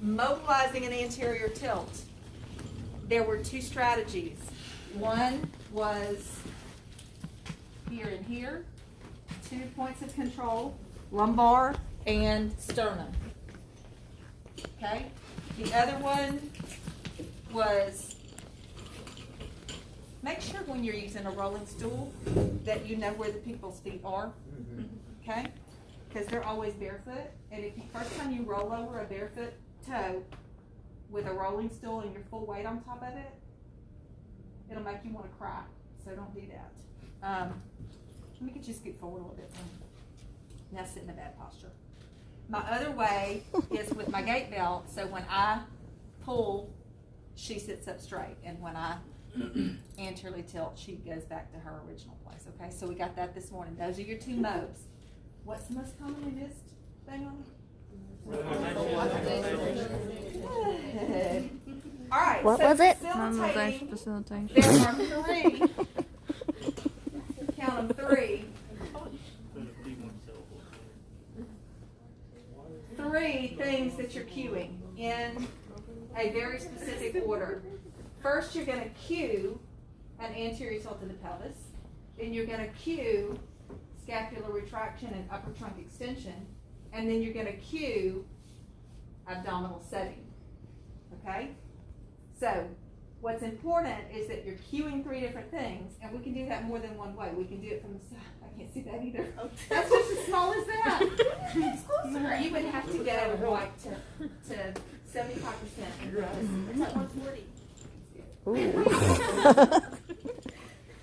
mobilizing an anterior tilt, there were two strategies. One was here and here, 2 points of control, lumbar and sternum. Okay? The other one was, make sure when you're using a rolling stool that you know where the people's feet are. Okay? Because they're always barefoot, and if you first time you roll over a barefoot toe with a rolling stool and your full weight on top of it, it'll make you want to cry. So don't do that. Let me get you scoot forward a little bit. Now sit in a bad posture. My other way is with my gait belt, so when I pull, she sits up straight, and when I anteriorly tilt, she goes back to her original place. Okay, so we got that this morning. Those are your two modes. What's the most commonly missed thing on it? All right. What so was it? Facilitating. There are three. Count them three. Three things that you're cueing in a very specific order. First, you're going to cue an anterior tilt of the pelvis. Then you're going to cue scapular retraction and upper trunk extension. And then you're going to cue abdominal setting. Okay? So, what's important is that you're cueing three different things, and we can do that more than one way. We can do it from the side. I can't see that either. That's just as small as that. You would have to go like to 75%. It's like 140.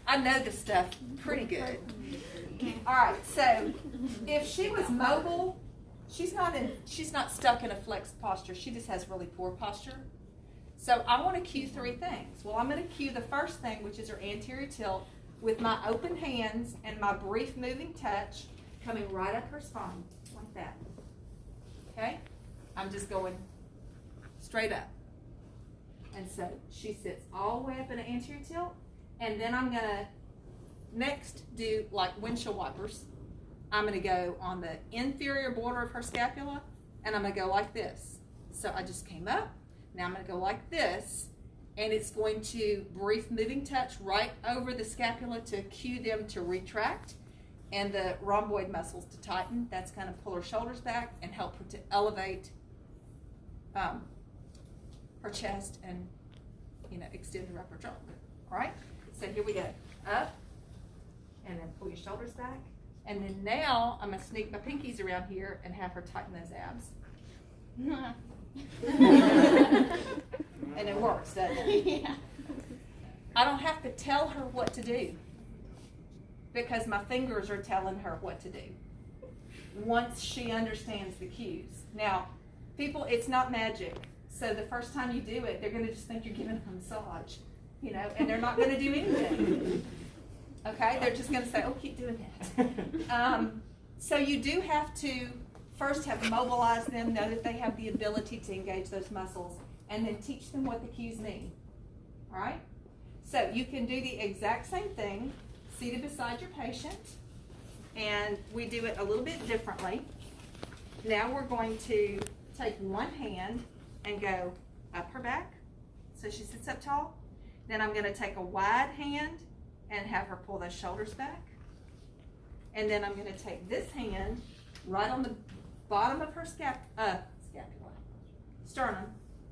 I know this stuff pretty good. All right, so if she was mobile, she's not stuck in a flexed posture. She just has really poor posture. So I want to cue three things. Well, I'm going to cue the first thing, which is her anterior tilt, with my open hands and my brief moving touch coming right up her spine, like that. Okay? I'm just going straight up. And so she sits all the way up in an anterior tilt, and then I'm going to next do like windshield wipers. I'm going to go on the inferior border of her scapula, and I'm going to go like this. So I just came up. Now I'm going to go like this, and it's going to brief moving touch right over the scapula to cue them to retract and the rhomboid muscles to tighten. That's going to pull her shoulders back and help her to elevate her chest and, extend her upper trunk. All right? So here we go. Up, and then pull your shoulders back. And then now I'm going to sneak my pinkies around here and have her tighten those abs. And it works, doesn't it? Yeah. I don't have to tell her what to do because my fingers are telling her what to do once she understands the cues. Now, people, it's not magic. So the first time you do it, they're going to just think you're giving them a massage, and they're not going to do anything. Okay? They're just going to say, oh, keep doing that. So you do have to first have mobilized them, know that they have the ability to engage those muscles, and then teach them what the cues mean. All right? So you can do the exact same thing, seated beside your patient, and we do it a little bit differently. Now we're going to take one hand and go up her back, so she sits up tall. Then I'm going to take a wide hand and have her pull those shoulders back. And then I'm going to take this hand right on the bottom of her scapula, sternum,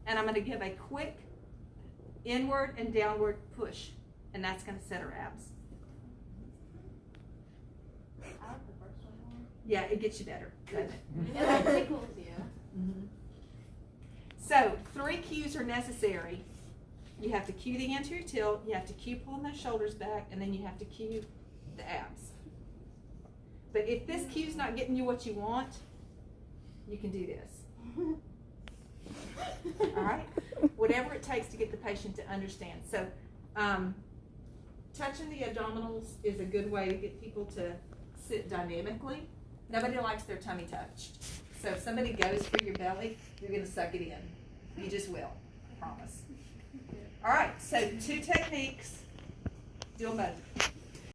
and I'm going to give a quick inward and downward push, and that's going to set her abs. I like the first one more. Yeah, it gets you better, doesn't it? It tickles you. Mm-hmm. So 3 cues are necessary. You have to cue the anterior tilt, you have to cue pulling those shoulders back, and then you have to cue the abs. But if this cue's not getting you what you want, you can do this. All right? Whatever it takes to get the patient to understand. So touching the abdominals is a good way to get people to sit dynamically. Nobody likes their tummy touched. So if somebody goes for your belly, you're going to suck it in. You just will. I promise. All right, so 2 techniques. Do them both.